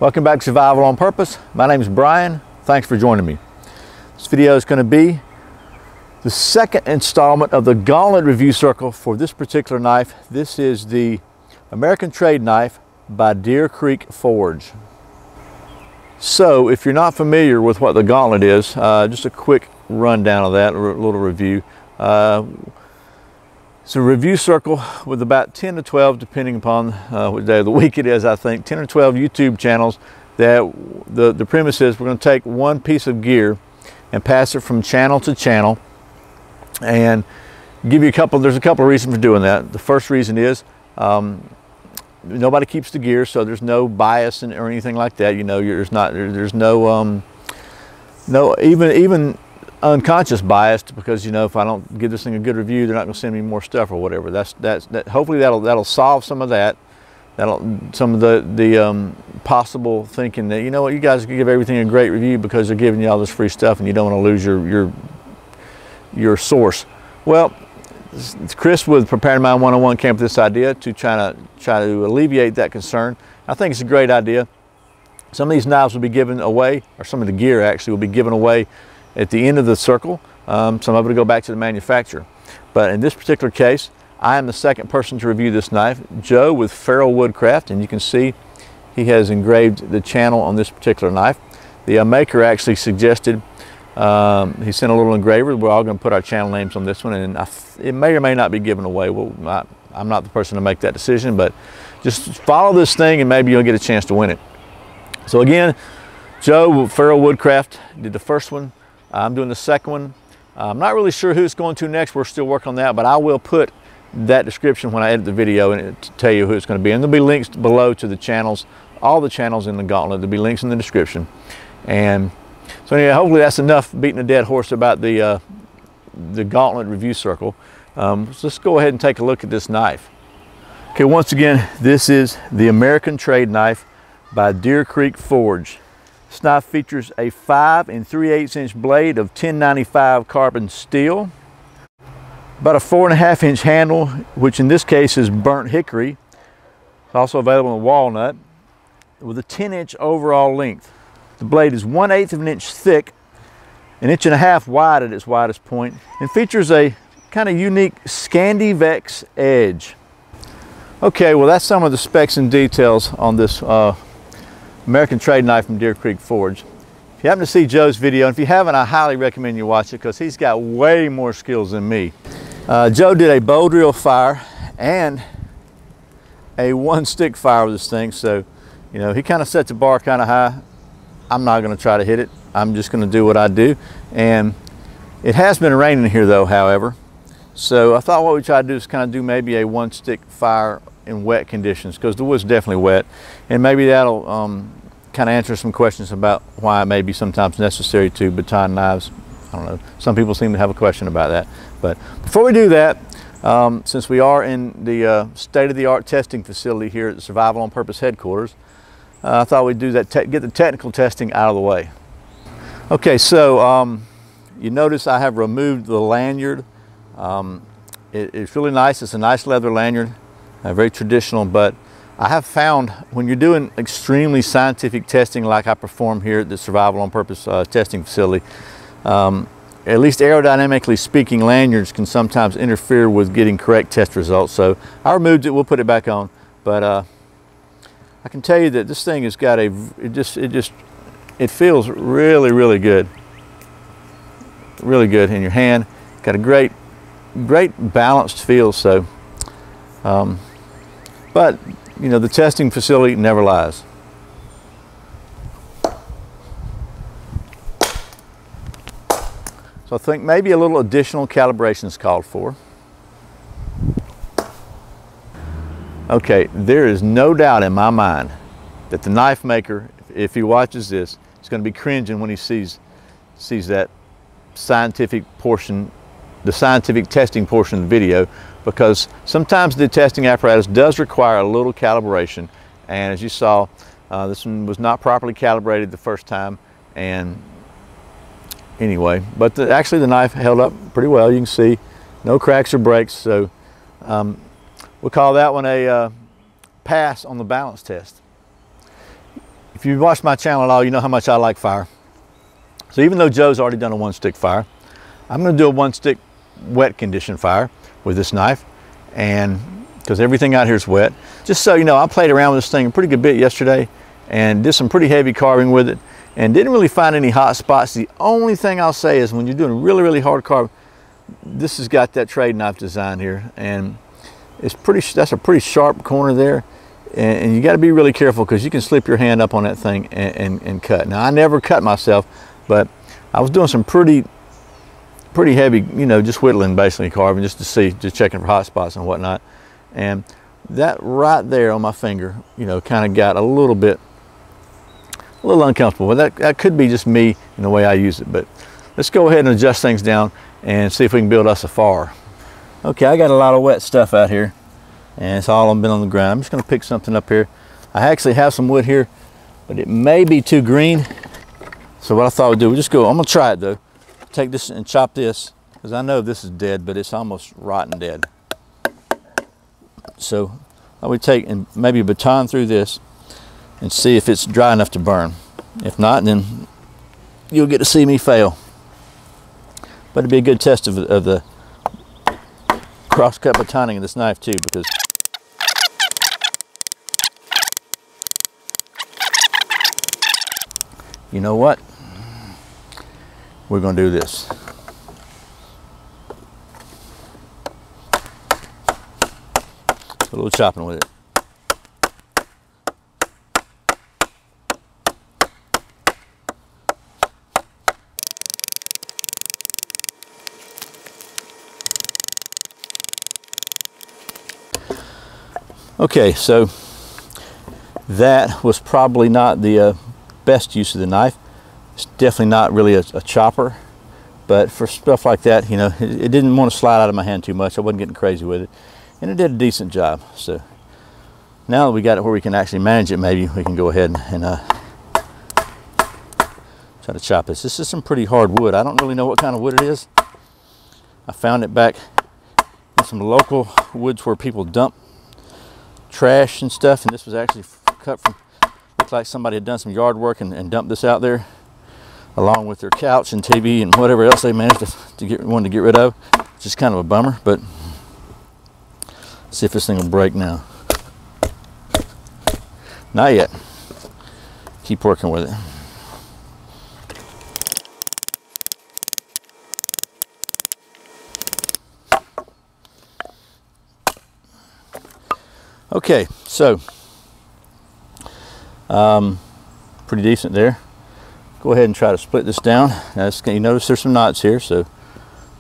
Welcome back to Survival on Purpose. My name is Brian. Thanks for joining me. This video is going to be the second installment of the Gauntlet Review Circle for this particular knife. This is the American Trade Knife by Deer Creek Forge. So if you're not familiar with what the Gauntlet is, just a quick rundown of that, a little review. It's a review circle with about 10 to 12, depending upon what day of the week it is, I think, 10 or 12 YouTube channels that the premise is we're going to take one piece of gear and pass it from channel to channel and give you there's a couple of reasons for doing that. The first reason is nobody keeps the gear, so there's no bias or anything like that. You know, there's no even unconscious bias, because you know, if I don't give this thing a good review, they're not going to send me more stuff or whatever. Hopefully that'll solve some of that. Some of the possible thinking that, you know what, you guys can give everything a great review because they're giving you all this free stuff and you don't want to lose your source. Well, Chris with Preparedmind101 came up with this idea to try to alleviate that concern. I think it's a great idea. Some of these knives will be given away, or some of the gear actually will be given away at the end of the circle. Some of it will go back to the manufacturer. But in this particular case, I am the second person to review this knife, Joe with Feral Woodcraft, and you can see he has engraved the channel on this particular knife. The maker actually suggested, he sent a little engraver. We're all going to put our channel names on this one, and it may or may not be given away. I'm not the person to make that decision, but just follow this thing and maybe you'll get a chance to win it. So again, Joe with Feral Woodcraft did the first one. I'm doing the second one. I'm not really sure who it's going to next. We're still working on that, but I will put that description when I edit the video and to tell you who it's going to be. And there'll be links below to the channels, all the channels in the Gauntlet. There'll be links in the description. And so anyway, hopefully that's enough beating a dead horse about the Gauntlet Review Circle. So let's go ahead and take a look at this knife. Okay, once again, this is the American Trade Knife by Deer Creek Forge. This knife features a 5 3/8 inch blade of 1095 carbon steel, about a 4.5 inch handle, which in this case is burnt hickory. It's also available in walnut, with a 10 inch overall length. The blade is 1/8 of an inch thick, 1.5 inches wide at its widest point, and features a kind of unique Scandivex edge. Okay, well that's some of the specs and details on this American Trade Knife from Deer Creek Forge. If you happen to see Joe's video, and if you haven't, I highly recommend you watch it because he's got way more skills than me. Joe did a bow drill fire and a one stick fire with this thing, so you know, he kind of set the bar kind of high. I'm not going to try to hit it. I'm just going to do what I do. And it has been raining here though, however, so I thought what we try to do is kind of do maybe a one stick fire in wet conditions, because the wood's definitely wet, and maybe that'll kind of answer some questions about why it may be sometimes necessary to baton knives. I don't know, some people seem to have a question about that. But before we do that, since we are in the state-of-the-art testing facility here at the Survival on Purpose headquarters, I thought we'd do that, get the technical testing out of the way. Okay, so you notice I have removed the lanyard. It's really nice. It's a nice leather lanyard. Very traditional, but I have found when you're doing extremely scientific testing like I perform here at the Survival on Purpose testing facility, at least aerodynamically speaking, lanyards can sometimes interfere with getting correct test results. So I removed it, we'll put it back on, but I can tell you that this thing has got it feels really, really good. Really good in your hand. Got a great balanced feel, so but you know, the testing facility never lies. So I think maybe a little additional calibration is called for. Okay, there is no doubt in my mind that the knife maker, if he watches this, is going to be cringing when he sees that scientific portion, the scientific testing portion of the video, because sometimes the testing apparatus does require a little calibration, and as you saw, this one was not properly calibrated the first time, and anyway, but actually the knife held up pretty well. You can see no cracks or breaks, so we'll call that one a pass on the balance test. If If you watch my channel at all, you know how much I like fire. So even though Joe's already done a 1-stick fire, I'm going to do a 1-stick wet condition fire with this knife, and because everything out here is wet. Just so you know, I played around with this thing a pretty good bit yesterday and did some pretty heavy carving with it and didn't really find any hot spots. The only thing I'll say is when you're doing really, really hard carve, this has got that trade knife design here, and it's that's a pretty sharp corner there, and you got to be really careful because you can slip your hand up on that thing and cut. Now I never cut myself, but I was doing some pretty heavy, you know, just whittling basically, carving just to see, just checking for hot spots and whatnot. And that right there on my finger, you know, kind of got a little uncomfortable. But that could be just me and the way I use it. But let's go ahead and adjust things down and see if we can build us a fire. Okay, I got a lot of wet stuff out here, and it's all been on the ground. I'm just going to pick something up here. I actually have some wood here, but it may be too green. So what I thought we'd do, we'll just go, I'm going to try it though. Take this and chop this, because I know this is dead, but it's almost rotten dead. So I would take and maybe baton through this and see if it's dry enough to burn. If not, then you'll get to see me fail. But it'd be a good test of the cross-cut batoning of this knife too, because you know what? We're going to do this. A little chopping with it. Okay, so that was probably not the best use of the knife. It's definitely not really a chopper, but for stuff like that, you know, it didn't want to slide out of my hand too much. I wasn't getting crazy with it, and it did a decent job. So now that we got it where we can actually manage it, maybe we can go ahead and try to chop this. This is some pretty hard wood. I don't really know what kind of wood it is. I found it back in some local woods where people dump trash and stuff, and this was actually cut from, looked like somebody had done some yard work and dumped this out there along with their couch and TV and whatever else they managed wanted to get rid of. It's just kind of a bummer, but let's see if this thing will break now. Not yet. Keep working with it. Okay, so pretty decent there. Go ahead and try to split this down. Now, you notice there's some knots here, so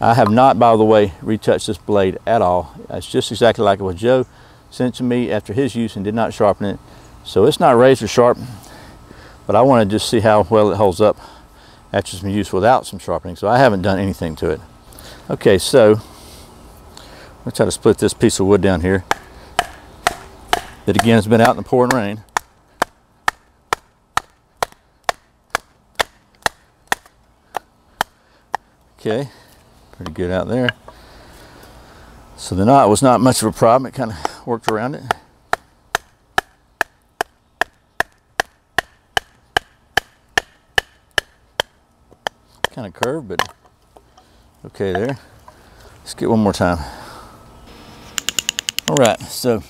I have not, by the way, retouched this blade at all. It's just exactly like what Joe sent to me after his use and did not sharpen it. So it's not razor sharp, but I want to just see how well it holds up after some use without some sharpening. So I haven't done anything to it. Okay, so I'm gonna try to split this piece of wood down here that again has been out in the pouring rain. Okay, pretty good out there. So the knot was not much of a problem. It kind of worked around it. Kind of curved, but okay there. Let's get one more time. All right, so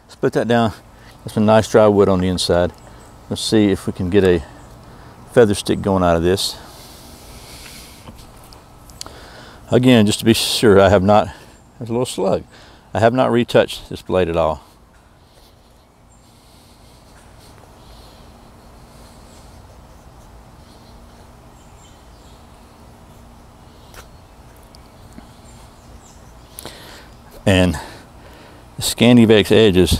split that down. That's some nice dry wood on the inside. Let's see if we can get a feather stick going out of this. Again, just to be sure, I have not, there's a little slug. I have not retouched this blade at all. And the Scandivex edge is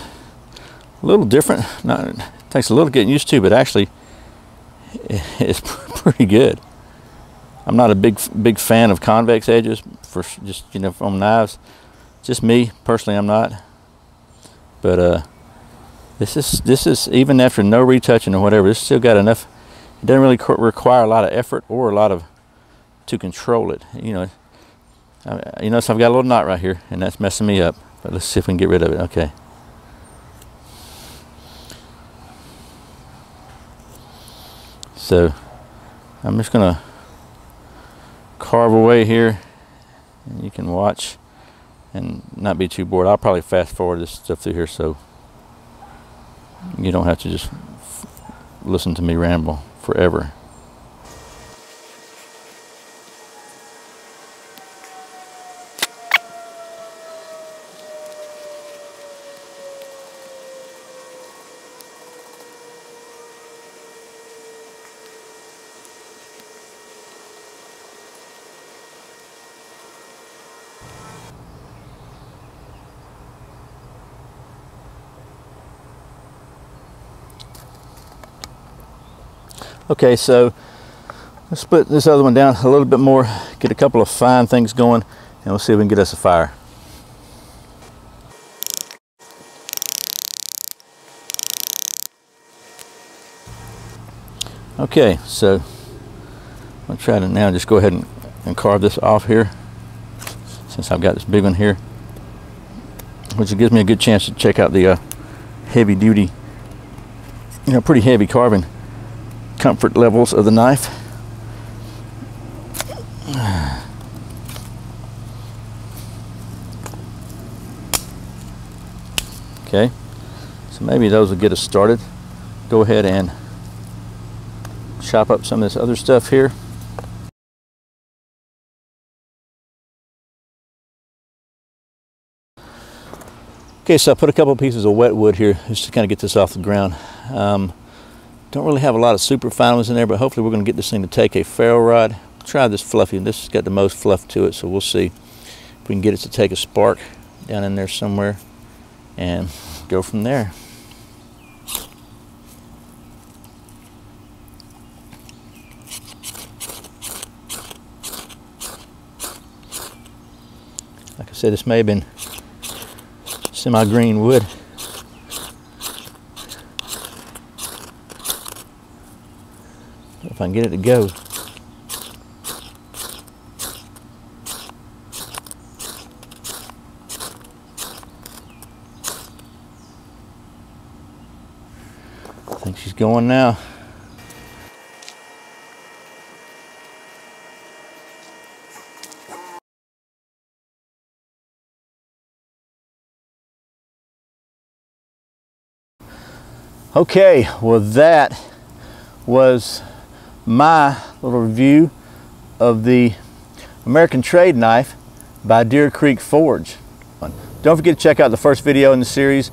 a little different. It takes a little getting used to, but actually it's pretty good. I'm not a big fan of convex edges for just, you know, from knives. Just me personally, I'm not. But this is even after no retouching or whatever, it's still got enough. It doesn't really require a lot of effort or a lot to control it. You know, so I've got a little knot right here, and that's messing me up. But let's see if we can get rid of it. Okay. So I'm just gonna carve away here, and you can watch and not be too bored. I'll probably fast forward this stuff through here so you don't have to just listen to me ramble forever. Okay, so let's put this other one down a little bit more, get a couple of fine things going, and we'll see if we can get us a fire. Okay, so I'll try to now just go ahead and carve this off here, since I've got this big one here, which gives me a good chance to check out the heavy duty, pretty heavy carving comfort levels of the knife. Okay, so maybe those will get us started. Go ahead and chop up some of this other stuff here. Okay, so I put a couple of pieces of wet wood here just to kind of get this off the ground. Don't really have a lot of super fine ones in there, but hopefully we're going to get this thing to take a ferro rod. Try this fluffy, and this has got the most fluff to it, so we'll see if we can get it to take a spark down in there somewhere and go from there. Like I said, this may have been semi-green wood. If I can get it to go. I think she's going now. Okay, well that was my little review of the American Trade Knife by Deer Creek Forge. Don't forget to check out the first video in the series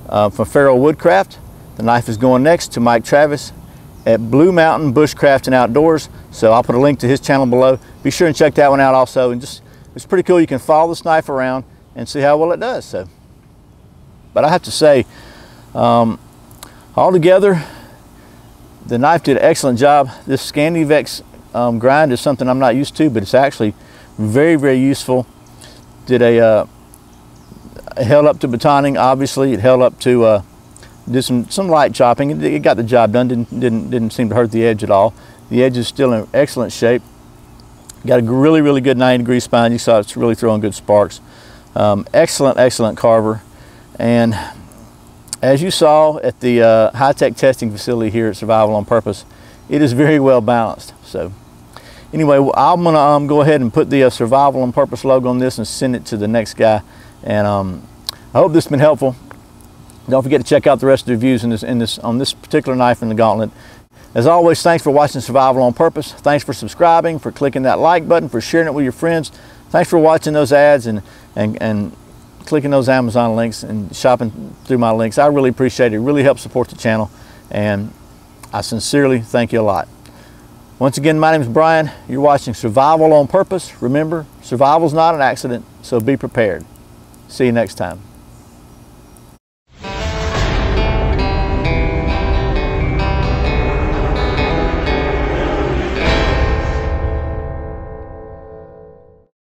from Feral Woodcraft. The knife is going next to Mike Travis at Blue Mountain Bushcraft and Outdoors, so I'll put a link to his channel below. Be sure and check that one out also, and just it's pretty cool. You can follow this knife around and see how well it does. So, but I have to say, altogether, the knife did an excellent job. This Scandivex grind is something I'm not used to, but it's actually very, very useful. Did it held up to batoning, obviously. It held up to, did some light chopping. It got the job done, didn't seem to hurt the edge at all. The edge is still in excellent shape. Got a really, really good 90-degree spine. You saw it's really throwing good sparks. Excellent, excellent carver. And as you saw at the high-tech testing facility here at Survival on Purpose, it is very well balanced. So anyway, I'm gonna go ahead and put the Survival on Purpose logo on this and send it to the next guy. And I hope this has been helpful. Don't forget to check out the rest of the reviews on this particular knife in the Gauntlet. As always, thanks for watching Survival on Purpose. Thanks for subscribing, for clicking that like button, for sharing it with your friends. Thanks for watching those ads and clicking those Amazon links and shopping through my links. I really appreciate it. It really helps support the channel, and I sincerely thank you a lot. Once again, my name is Brian. You're watching Survival on Purpose. Remember, survival's not an accident, so be prepared. See you next time.